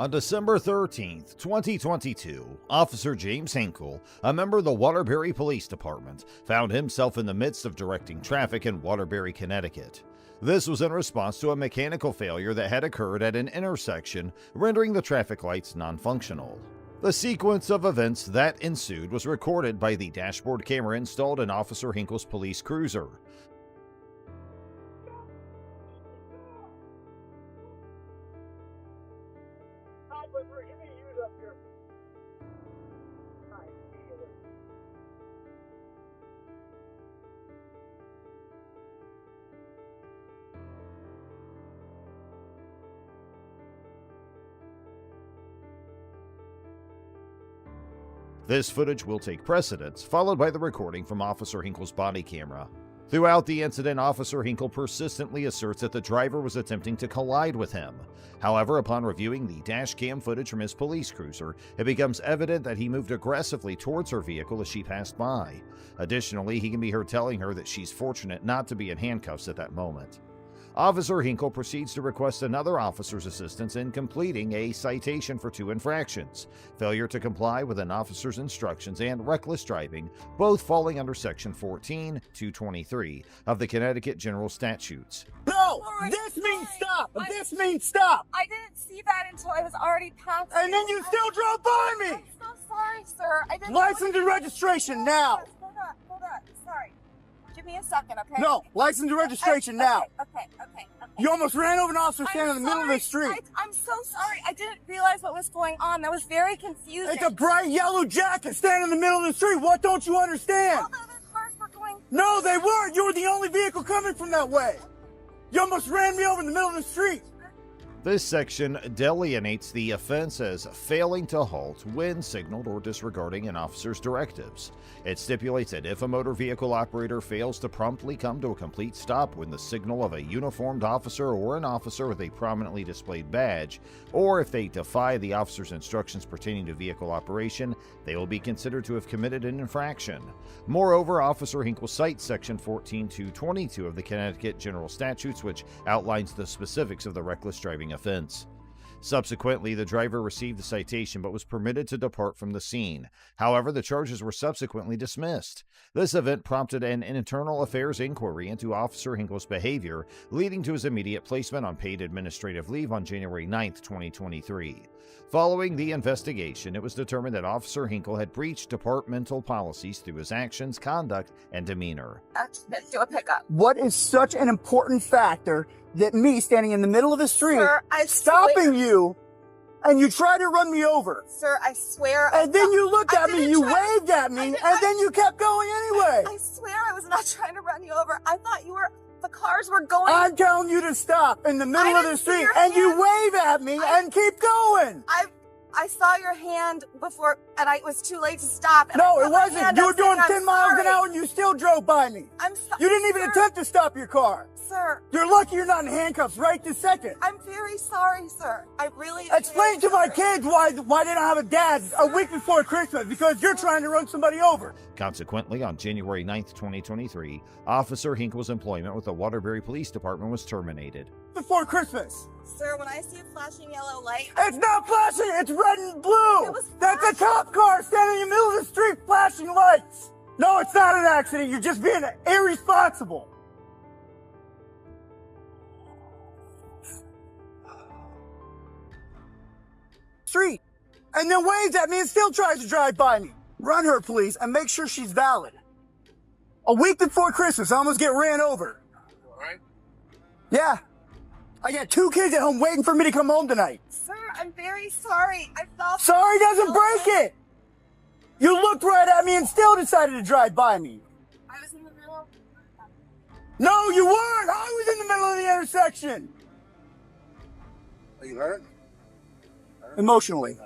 On December 13, 2022, Officer James Hinkle, a member of the Waterbury Police Department, found himself in the midst of directing traffic in Waterbury, Connecticut. This was in response to a mechanical failure that had occurred at an intersection, rendering the traffic lights non-functional. The sequence of events that ensued was recorded by the dashboard camera installed in Officer Hinkle's police cruiser. This footage will take precedence, followed by the recording from Officer Hinkle's body camera. Throughout the incident, Officer Hinkle persistently asserts that the driver was attempting to collide with him. However, upon reviewing the dash cam footage from his police cruiser, it becomes evident that he moved aggressively towards her vehicle as she passed by. Additionally, he can be heard telling her that she's fortunate not to be in handcuffs at that moment. Officer Hinkle proceeds to request another officer's assistance in completing a citation for 2 infractions: failure to comply with an officer's instructions and reckless driving, both falling under Section 14-223 of the Connecticut General Statutes. No! This means stop! This means stop! I didn't see that until I was already past. And then you still drove by me! I'm so sorry, sir. I didn't. License and registration now! Hold on. Sorry. Give me a second, okay? No, license and registration now. Okay. You almost ran over an officer standing in the middle of the street. I'm so sorry. I didn't realize what was going on. That was very confusing. It's a bright yellow jacket standing in the middle of the street. What don't you understand? All the other cars were going. No, they weren't. You were the only vehicle coming from that way. You almost ran me over in the middle of the street. This section delineates the offense as failing to halt when signaled or disregarding an officer's directives. It stipulates that if a motor vehicle operator fails to promptly come to a complete stop when the signal of a uniformed officer or an officer with a prominently displayed badge, or if they defy the officer's instructions pertaining to vehicle operation, they will be considered to have committed an infraction. Moreover, Officer Hinkle cites Section 14-222 of the Connecticut General Statutes, which outlines the specifics of the reckless driving offense. Subsequently, the driver received the citation but was permitted to depart from the scene. However, the charges were subsequently dismissed. This event prompted an internal affairs inquiry into Officer Hinkle's behavior, leading to his immediate placement on paid administrative leave on January 9, 2023. Following the investigation, it was determined that Officer Hinkle had breached departmental policies through his actions, conduct, and demeanor. Do a pickup. What is such an important factor that me standing in the middle of the street, Sir, stopping you, and you try to run me over? Sir, I swear. And then you looked at me, you waved at me, and then you kept going anyway. I swear I was not trying to run you over. I thought you were. The cars were going. I'm telling you to stop in the middle of the street, and you wave at me and keep going. I saw your hand before, and it was too late to stop. No, it wasn't. You were doing 10 miles an hour, and you still drove by me. I'm sorry. You didn't even attempt to stop your car. Sir. You're lucky you're not in handcuffs right this second. I'm very sorry, sir. I really. Explain to my kids why they don't have a dad a week before Christmas, because you're trying to run somebody over. Consequently, on January 9, 2023, Officer Hinkle's employment with the Waterbury Police Department was terminated. Before Christmas. Sir, when I see a flashing yellow light. It's not flashing, it's red and blue. That's a cop car standing in the middle of the street flashing lights. No, it's not an accident. You're just being irresponsible. Street. And then waves at me and still tries to drive by me. Run her, please, and make sure she's valid. A week before Christmas, I almost get ran over. All right? Yeah. I got 2 kids at home waiting for me to come home tonight. Sir, I'm very sorry. I felt. Sorry doesn't break it. You looked right at me and still decided to drive by me. I was in the middle. No, you weren't. I was in the middle of the intersection. Are you hurt? Emotionally.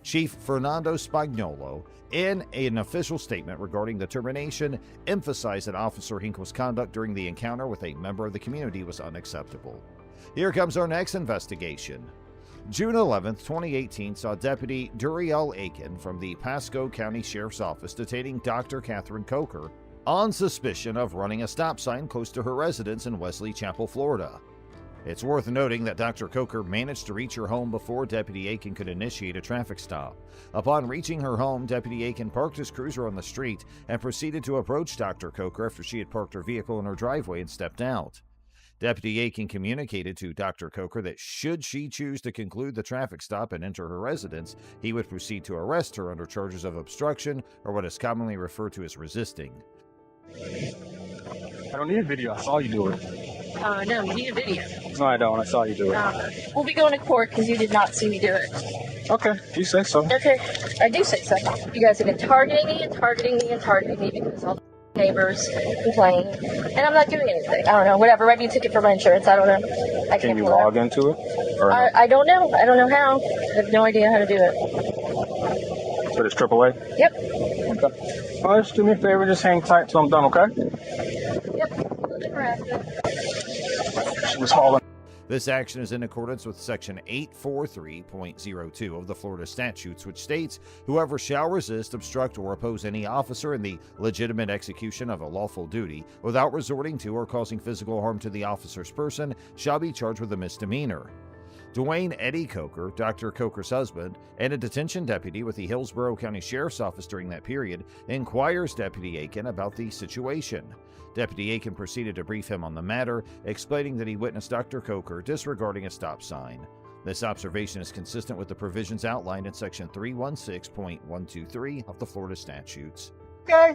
Chief Fernando Spagnolo, in an official statement regarding the termination, emphasized that Officer Hinkle's conduct during the encounter with a member of the community was unacceptable. Here comes our next investigation. June 11, 2018 saw Deputy Duriel Aiken from the Pasco County Sheriff's Office detaining Dr. Catherine Coker on suspicion of running a stop sign close to her residence in Wesley Chapel, Florida. It's worth noting that Dr. Coker managed to reach her home before Deputy Aiken could initiate a traffic stop. Upon reaching her home, Deputy Aiken parked his cruiser on the street and proceeded to approach Dr. Coker after she had parked her vehicle in her driveway and stepped out. Deputy Aiken communicated to Dr. Coker that should she choose to conclude the traffic stop and enter her residence, he would proceed to arrest her under charges of obstruction or what is commonly referred to as resisting. I don't need a video. I saw you do it. No, you need a video. No, I don't. I saw you do it. We'll be going to court because you did not see me do it. Okay, you say so. Okay, I do say so. You guys have been targeting me and targeting me and targeting me because all the neighbors complain, and I'm not doing anything. I don't know, whatever. Write me a ticket for my insurance. I don't know. Can you log into it? Or no? I don't know. I don't know how. I have no idea how to do it. So it's AAA? Yep. Okay. Oh, just do me a favor. Just hang tight till I'm done, okay? Yep. Looking for harassment. She was hauling. This action is in accordance with Section 843.02 of the Florida statutes, which states, "Whoever shall resist, obstruct, or oppose any officer in the legitimate execution of a lawful duty without resorting to or causing physical harm to the officer's person shall be charged with a misdemeanor." Dwayne Eddie Coker, Dr. Coker's husband, and a detention deputy with the Hillsborough County Sheriff's Office during that period, inquires Deputy Aiken about the situation. Deputy Aiken proceeded to brief him on the matter, explaining that he witnessed Dr. Coker disregarding a stop sign. This observation is consistent with the provisions outlined in Section 316.123 of the Florida statutes. Okay.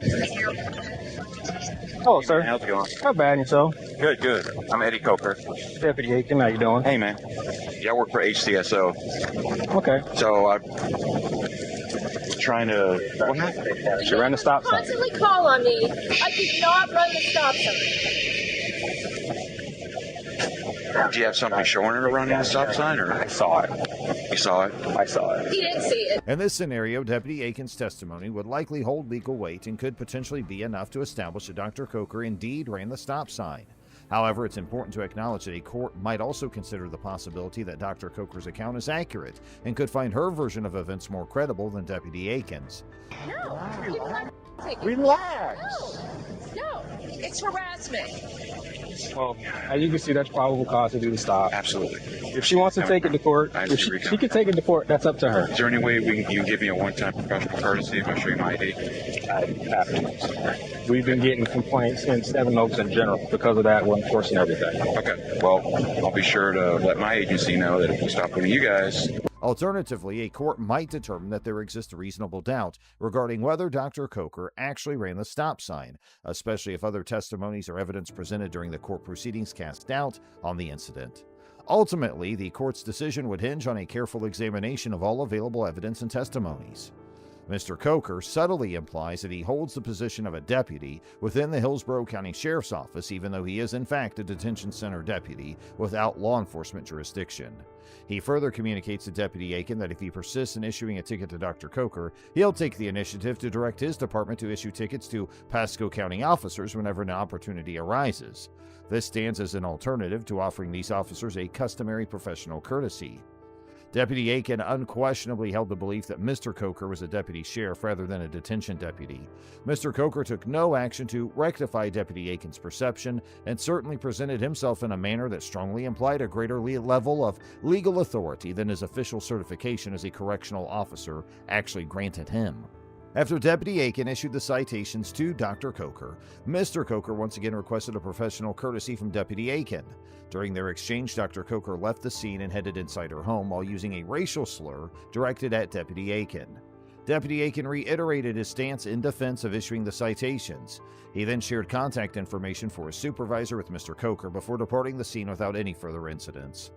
Hello, sir. How's it going? Not bad, yourself? Good, good. I'm Eddie Coker. Deputy Aiken, how you doing? Hey, man. Yeah, I work for HCSO. Okay. So I'm trying to... What happened? She ran the stop sign. Constantly call on me. I did not run the stop sign. Do you have something showing her running the stop sign, or...? I saw it. You saw it? I saw it. He didn't see it. In this scenario, Deputy Aiken's testimony would likely hold legal weight and could potentially be enough to establish that Dr. Coker indeed ran the stop sign. However, it's important to acknowledge that a court might also consider the possibility that Dr. Coker's account is accurate and could find her version of events more credible than Deputy Aiken's. No. Relax. No. It's harassment. Well, as you can see, that's probable cause to do the stop. Absolutely. If she wants to take it to court, I she agree. can take it to court. That's up to her. Is there any way you can give me a one-time professional courtesy if I show you my ID? I have to. We've been getting complaints in Seven Oaks in general because of that. We're enforcing everything. Okay. Well, I'll be sure to let my agency know that if we stop one of you guys... Alternatively, a court might determine that there exists a reasonable doubt regarding whether Dr. Coker actually ran the stop sign, especially if other testimonies or evidence presented during the court proceedings cast doubt on the incident. Ultimately, the court's decision would hinge on a careful examination of all available evidence and testimonies. Mr. Coker subtly implies that he holds the position of a deputy within the Hillsborough County Sheriff's Office, even though he is in fact a detention center deputy without law enforcement jurisdiction. He further communicates to Deputy Aiken that if he persists in issuing a ticket to Dr. Coker, he'll take the initiative to direct his department to issue tickets to Pasco County officers whenever an opportunity arises. This stands as an alternative to offering these officers a customary professional courtesy. Deputy Aiken unquestionably held the belief that Mr. Coker was a deputy sheriff rather than a detention deputy. Mr. Coker took no action to rectify Deputy Aiken's perception and certainly presented himself in a manner that strongly implied a greater level of legal authority than his official certification as a correctional officer actually granted him. After Deputy Aiken issued the citations to Dr. Coker, Mr. Coker once again requested a professional courtesy from Deputy Aiken. During their exchange, Dr. Coker left the scene and headed inside her home while using a racial slur directed at Deputy Aiken. Deputy Aiken reiterated his stance in defense of issuing the citations. He then shared contact information for his supervisor with Mr. Coker before departing the scene without any further incidents.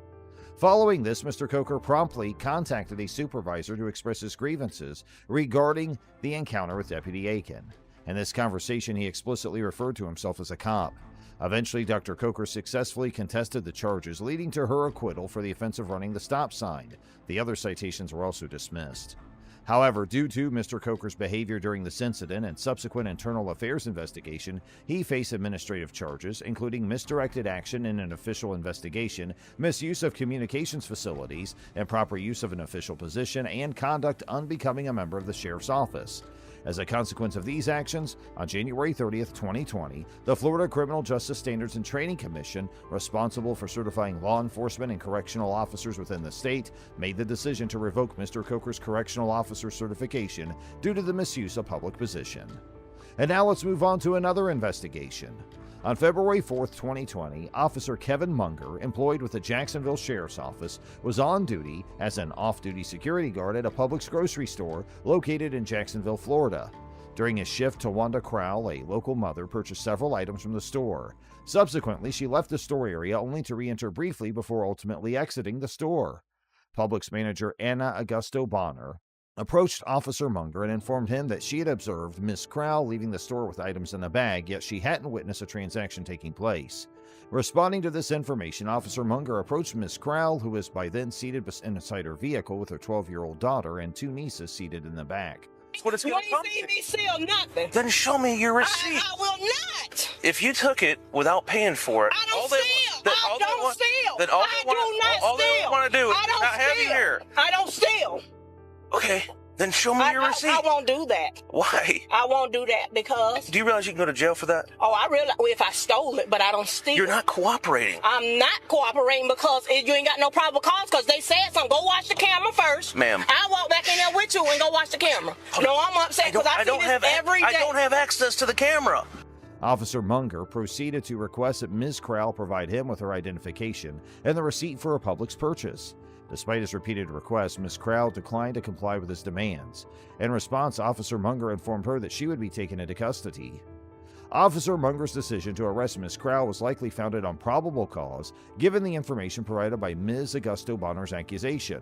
Following this, Mr. Coker promptly contacted a supervisor to express his grievances regarding the encounter with Deputy Aiken. In this conversation, he explicitly referred to himself as a cop. Eventually, Dr. Coker successfully contested the charges, leading to her acquittal for the offense of running the stop sign. The other citations were also dismissed. However, due to Mr. Coker's behavior during this incident and subsequent internal affairs investigation, he faced administrative charges, including misdirected action in an official investigation, misuse of communications facilities, improper use of an official position, and conduct unbecoming a member of the sheriff's office. As a consequence of these actions, on January 30th, 2020, the Florida Criminal Justice Standards and Training Commission, responsible for certifying law enforcement and correctional officers within the state, made the decision to revoke Mr. Coker's correctional officer certification due to the misuse of public position. And now let's move on to another investigation. On February 4th, 2020, Officer Kevin Munger, employed with the Jacksonville Sheriff's Office, was on duty as an off-duty security guard at a Publix grocery store located in Jacksonville, Florida. During his shift, Tawanda Crowell, a local mother, purchased several items from the store. Subsequently, she left the store area only to re-enter briefly before ultimately exiting the store. Publix manager Anna Augusto Bonner approached Officer Munger and informed him that she had observed Miss Crowell leaving the store with items in a bag, yet she hadn't witnessed a transaction taking place. Responding to this information, Officer Munger approached Miss Crowell, who was by then seated inside her vehicle with her 12-year-old daughter and two nieces seated in the back. What it's You gonna come ain't seen to. me sell nothing. Then show me your receipt. I will not. If you took it without paying for it, I don't all they, steal. then I all they don't want, steal. Then all I they do want, not all they steal. want to do is I don't not have you steal. here. I don't steal. Okay, then show me your receipt. I won't do that. Why? I won't do that because, Do you realize you can go to jail for that? I realize if I stole it, but I don't steal. You're not cooperating. I'm not cooperating because you ain't got no probable cause because they said something. Go watch the camera first. Ma'am. I walk back in there with you and go watch the camera. No, I'm upset because I see this every day. I don't have access to the camera. Officer Munger proceeded to request that Ms. Crowell provide him with her identification and the receipt for a Publix purchase. Despite his repeated requests, Ms. Crowell declined to comply with his demands. In response, Officer Munger informed her that she would be taken into custody. Officer Munger's decision to arrest Ms. Crowell was likely founded on probable cause, given the information provided by Ms. Augusto Bonner's accusation.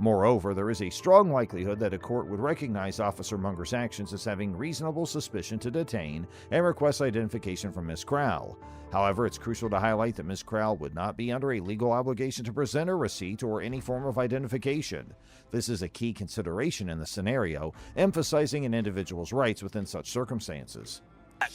Moreover, there is a strong likelihood that a court would recognize Officer Munger's actions as having reasonable suspicion to detain and request identification from Ms. Crowell. However, it's crucial to highlight that Ms. Crowell would not be under a legal obligation to present a receipt or any form of identification. This is a key consideration in the scenario, emphasizing an individual's rights within such circumstances.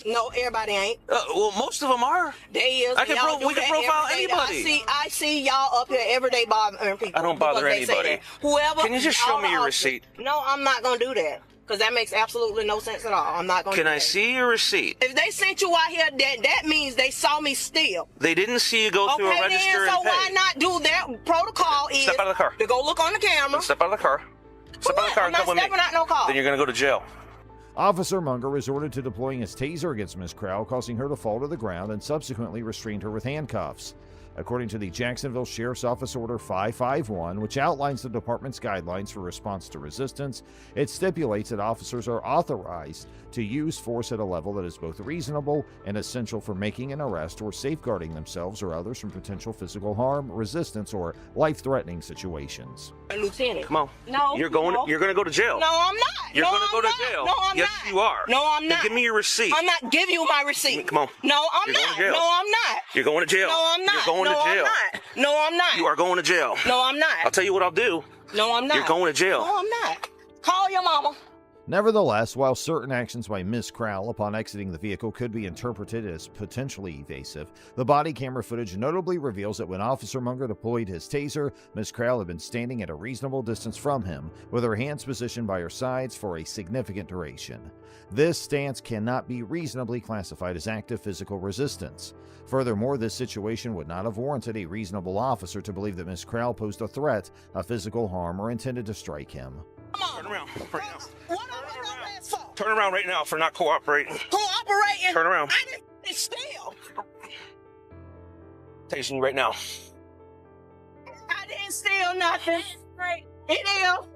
No, everybody ain't. Well, most of them are. They is. We can profile anybody. I see y'all up here every day bothering people. I don't bother because they say anybody. that. Whoever. Can you just show all me the your officers- receipt? No, I'm not gonna do that because that makes absolutely no sense at all. I'm not gonna. Can do I that. see your receipt? If they sent you out here, that means they saw me steal. They didn't see you go through a Okay, register then, so and pay. why not do that? Protocol is Step out of the car. to go look on the camera. Step out of the car. Step out of the car I'm and not come with me. stepping out no car. Then you're gonna go to jail. Officer Munger resorted to deploying his taser against Ms. Crowell, causing her to fall to the ground and subsequently restrained her with handcuffs. According to the Jacksonville Sheriff's Office Order 551, which outlines the department's guidelines for response to resistance, it stipulates that officers are authorized to use force at a level that is both reasonable and essential for making an arrest or safeguarding themselves or others from potential physical harm, resistance, or life-threatening situations. Lieutenant. Come on. No. You're going to go to jail. No, I'm not. You're no, going to I'm go to not. jail. No, I'm yes, not. you are. No, I'm Then not. give me your receipt. I'm not giving you my receipt. Come on. No, I'm You're going not. to jail. No, I'm not. You're going to jail. No, I'm not. You're going no, to jail. I'm not. No, I'm not. You are going to jail. No, I'm not. I'll tell you what I'll do. No, I'm not. You're going to jail. No, I'm not. Call your mama. Nevertheless, while certain actions by Ms. Crowell upon exiting the vehicle could be interpreted as potentially evasive, the body camera footage notably reveals that when Officer Munger deployed his taser, Ms. Crowell had been standing at a reasonable distance from him, with her hands positioned by her sides for a significant duration. This stance cannot be reasonably classified as active physical resistance. Furthermore, this situation would not have warranted a reasonable officer to believe that Ms. Crowell posed a threat of physical harm or intended to strike him. Turn around right now. What am I ask for? Turn around right now for not cooperating. Cooperating. Turn around. I didn't steal. Tasing you right now. I didn't steal nothing. It is.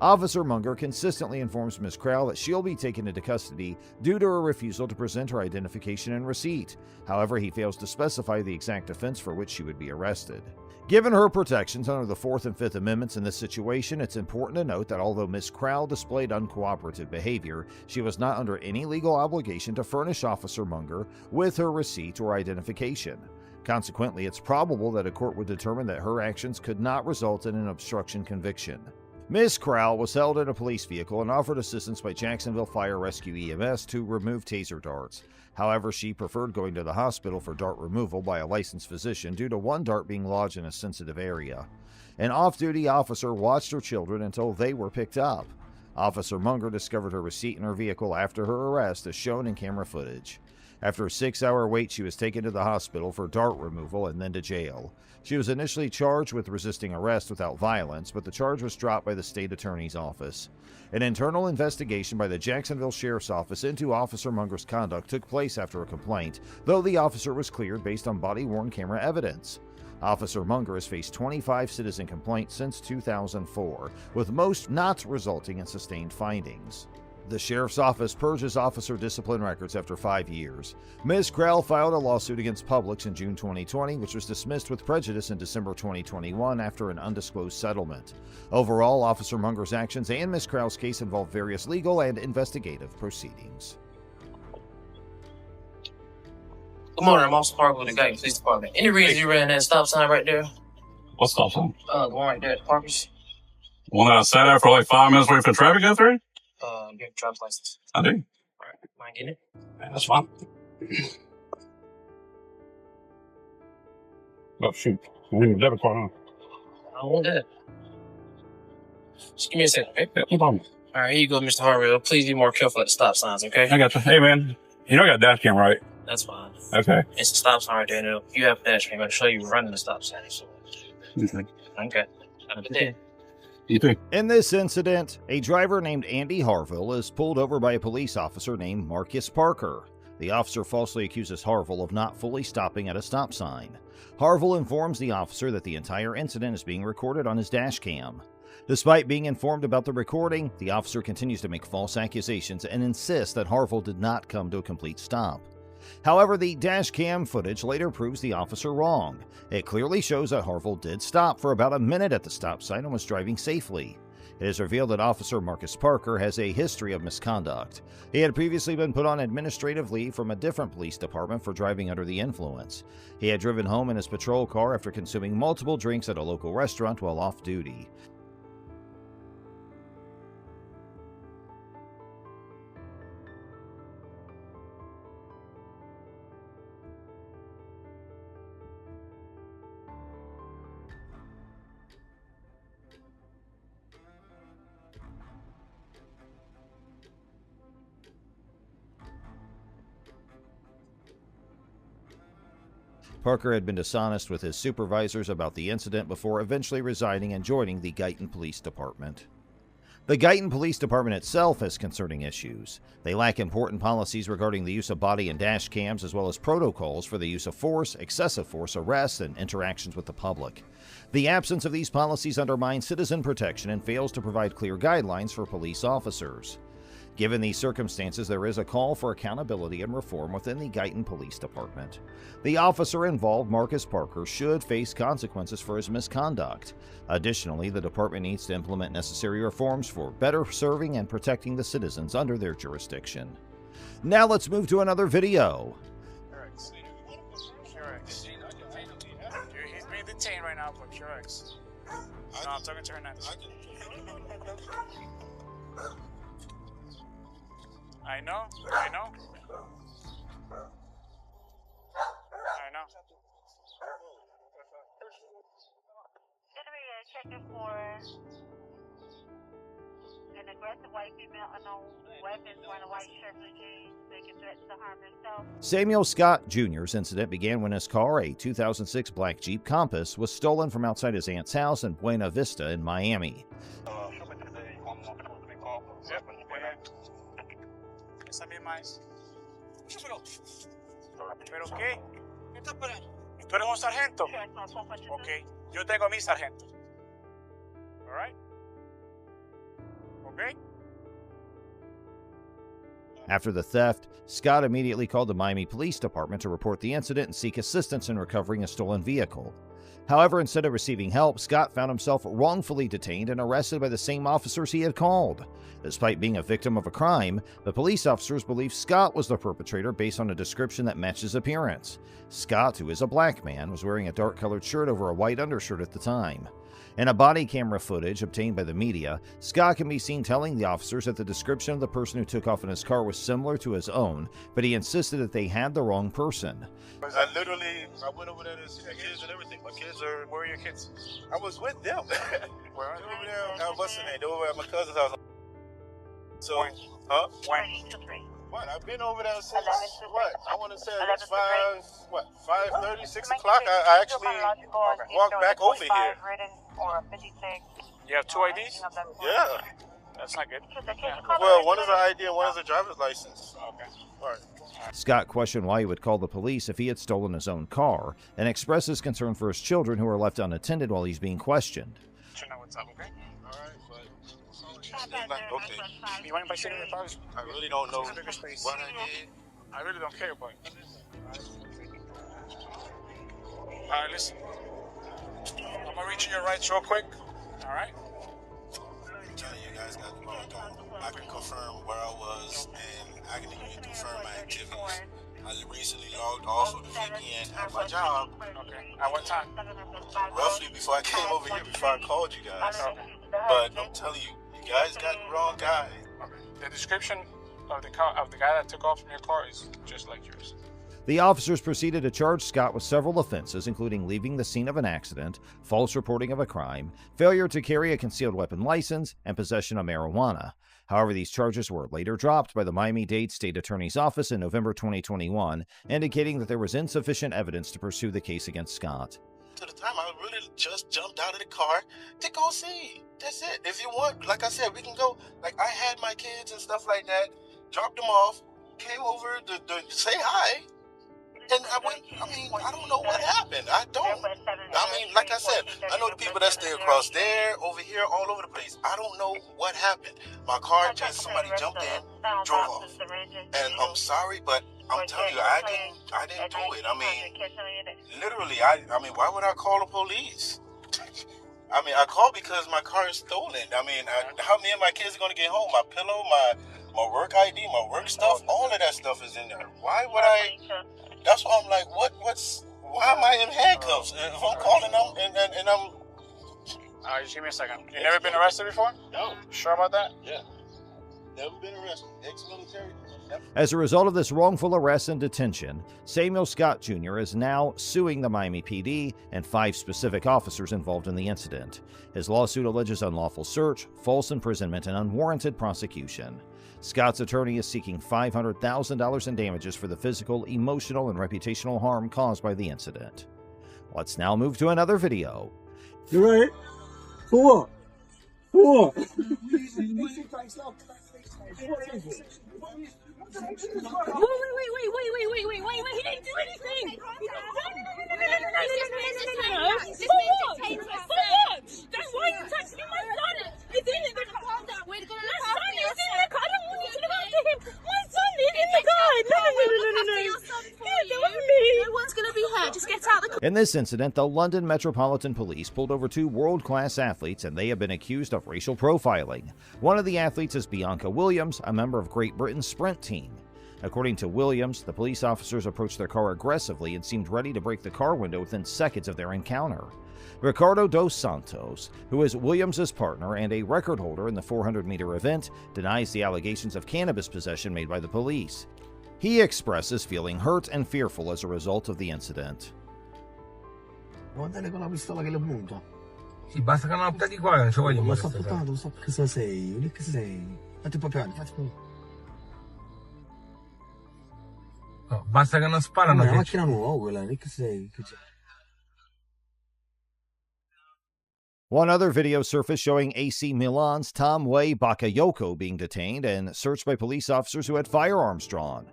Officer Munger consistently informs Ms. Crowell that she'll be taken into custody due to her refusal to present her identification and receipt. However, he fails to specify the exact offense for which she would be arrested. Given her protections under the 4th and 5th Amendments in this situation, it's important to note that although Ms. Crowell displayed uncooperative behavior, she was not under any legal obligation to furnish Officer Munger with her receipt or identification. Consequently, it's probable that a court would determine that her actions could not result in an obstruction conviction. Ms. Crowell was held in a police vehicle and offered assistance by Jacksonville Fire Rescue EMS to remove taser darts. However, she preferred going to the hospital for dart removal by a licensed physician due to one dart being lodged in a sensitive area. An off-duty officer watched her children until they were picked up. Officer Munger discovered her receipt in her vehicle after her arrest, as shown in camera footage. After a 6-hour wait, she was taken to the hospital for dart removal and then to jail. She was initially charged with resisting arrest without violence, but the charge was dropped by the state attorney's office. An internal investigation by the Jacksonville Sheriff's Office into Officer Munger's conduct took place after a complaint, though the officer was cleared based on body-worn camera evidence. Officer Munger has faced 25 citizen complaints since 2004, with most not resulting in sustained findings. The Sheriff's Office purges officer discipline records after 5 years. Ms. Krell filed a lawsuit against Publix in June 2020, which was dismissed with prejudice in December 2021 after an undisclosed settlement. Overall, Officer Munger's actions and Ms. Krell's case involve various legal and investigative proceedings. Good morning, I'm Officer Parker with the Guyton Police Department. Any reason you ran that stop sign right there? What stop sign? Going right there at Parker's. One I sat there for like 5 minutes waiting for traffic out there? You have a driver's license. I do. All right, mind getting it? Yeah, that's fine. Oh, shoot. I need a debit card, huh? I don't want that. Just give me a second, okay? Yeah, no problem. All right, here you go, Mr. Harville. Please be more careful at the stop signs, okay? I got you. Hey, man. You know I got a dash cam, right? That's fine. Okay. It's a stop sign right there. And if you have a dash cam, I'll show you running the stop sign. So. Okay. Okay. Have a good day. You too. In this incident, a driver named Andy Harville is pulled over by a police officer named Marcus Parker. The officer falsely accuses Harville of not fully stopping at a stop sign. Harville informs the officer that the entire incident is being recorded on his dash cam. Despite being informed about the recording, the officer continues to make false accusations and insists that Harville did not come to a complete stop. However, the dash cam footage later proves the officer wrong. It clearly shows that Harville did stop for about a minute at the stop sign and was driving safely. It is revealed that Officer Marcus Parker has a history of misconduct. He had previously been put on administrative leave from a different police department for driving under the influence. He had driven home in his patrol car after consuming multiple drinks at a local restaurant while off duty. Parker had been dishonest with his supervisors about the incident before eventually resigning and joining the Guyton Police Department. The Guyton Police Department itself has concerning issues. They lack important policies regarding the use of body and dash cams, as well as protocols for the use of force, excessive force, arrests, and interactions with the public. The absence of these policies undermines citizen protection and fails to provide clear guidelines for police officers. Given these circumstances, there is a call for accountability and reform within the Guyton Police Department. The officer involved, Marcus Parker, should face consequences for his misconduct. Additionally, the department needs to implement necessary reforms for better serving and protecting the citizens under their jurisdiction. Now let's move to another video. He's being detained right now for QX. No, I'm talking to her now. I know. Checking for an aggressive white female, unknown weapons, wearing a white shirt, blue jeans, making threats to harm himself. Samuel Scott Jr.'s incident began when his car, a 2006 black Jeep Compass, was stolen from outside his aunt's house in Buena Vista in Miami. ¿Pero qué? ¿Tú eres un sargento? Ok, yo tengo a mi sargento. All right? Okay? After the theft, Scott immediately called the Miami Police Department to report the incident and seek assistance in recovering a stolen vehicle. However, instead of receiving help, Scott found himself wrongfully detained and arrested by the same officers he had called. Despite being a victim of a crime, the police officers believe Scott was the perpetrator based on a description that matched his appearance. Scott, who is a black man, was wearing a dark-colored shirt over a white undershirt at the time. In a body camera footage obtained by the media, Scott can be seen telling the officers that the description of the person who took off in his car was similar to his own, but he insisted that they had the wrong person. I went over there to see the kids and everything. My kids are, where are your kids? I was with them. Where are they? Over there, what's the name? They were at my cousin's house. So, When? huh? When? What? I've been over there since what? I want to say it's 5:30, 6 o'clock. I actually walked back over here. You have 2 IDs? Yeah. That's not good. Well, one is an ID and one is a driver's license. Okay. All right. Scott questioned why he would call the police if he had stolen his own car and expressed his concern for his children who were left unattended while he's being questioned. You know what's up, okay? All right, but it's not okay. You mind if I sit in your car? I really don't know what I did. I really don't care, but... Alright, listen. I'm gonna reach your rights real quick. Alright? I'm telling you guys got the wrong guy. I can confirm where I was, and I can even confirm my activities. I recently logged off of the VPN at my job. Okay. At what time? Roughly before I came over here, before I called you guys. Okay. But I'm telling you, you guys got the wrong guy. Okay. The description of the guy that took off from your car is just like yours. The officers proceeded to charge Scott with several offenses, including leaving the scene of an accident, false reporting of a crime, failure to carry a concealed weapon license, and possession of marijuana. However, these charges were later dropped by the Miami-Dade State Attorney's Office in November 2021, indicating that there was insufficient evidence to pursue the case against Scott. To the time, I really just jumped out of the car to go see. That's it. If you want, like I said, we can go. Like, I had my kids and stuff like that, dropped them off, came over to say hi. And I don't know what happened. I mean, like I said, I know the people that stay across there, over here, all over the place. I don't know what happened. My car somebody jumped in, drove off. And I'm sorry, but I'm telling you, I didn't do it. I mean, literally, I mean, why would I call the police? I mean, I called because my car is stolen. I mean, how me and my kids are going to get home? My pillow, my work ID, my work stuff, all of that stuff is in there. Why would I? That's why I'm like, why am I in handcuffs? If I'm calling them and I'm... Alright, just give me a second. You never been arrested before? No. Sure about that? Yeah. Never been arrested. Ex-military. As a result of this wrongful arrest and detention, Samuel Scott Jr. is now suing the Miami PD and 5 specific officers involved in the incident. His lawsuit alleges unlawful search, false imprisonment, and unwarranted prosecution. Scott's attorney is seeking $500,000 in damages for the physical, emotional, and reputational harm caused by the incident. Let's now move to another video. You ready? For what? Wait, he didn't do anything! That's why you touched me, my son! He's in it! Calm down, we're gonna look after your son! I don't want you to look after him! My son is in the car! No! That wasn't me! No one's gonna be hurt, just get out the car! In this incident, the London Metropolitan Police pulled over 2 world-class athletes, and they have been accused of racial profiling. One of the athletes is Bianca Williams, a member of Great Britain's sprint team. According to Williams, the police officers approached their car aggressively and seemed ready to break the car window within seconds of their encounter. Ricardo dos Santos, who is Williams' partner and a record holder in the 400-meter event, denies the allegations of cannabis possession made by the police. He expresses feeling hurt and fearful as a result of the incident. Guardate con la pistola che le punto. Sì, basta che non la buttati qua, non ci voglio Lo sto puntando, lo so che sei, lì che sei. Fatti papà, fatti. No, basta che non sparano. È una macchina nuova quella, lì che sei. One other video surfaced showing AC Milan's Tomway Bakayoko being detained and searched by police officers who had firearms drawn.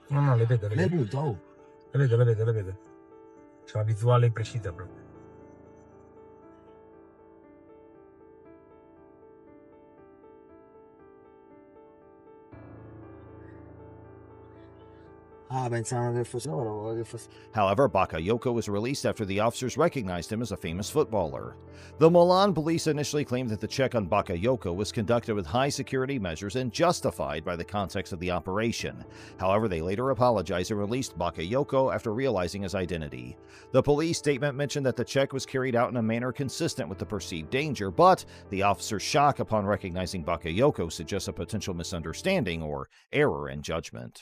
No, le vedo. Le vedo. C'è una visuale precisa proprio. However, Bakayoko was released after the officers recognized him as a famous footballer. The Milan police initially claimed that the check on Bakayoko was conducted with high security measures and justified by the context of the operation. However, they later apologized and released Bakayoko after realizing his identity. The police statement mentioned that the check was carried out in a manner consistent with the perceived danger, but the officer's shock upon recognizing Bakayoko suggests a potential misunderstanding or error in judgment.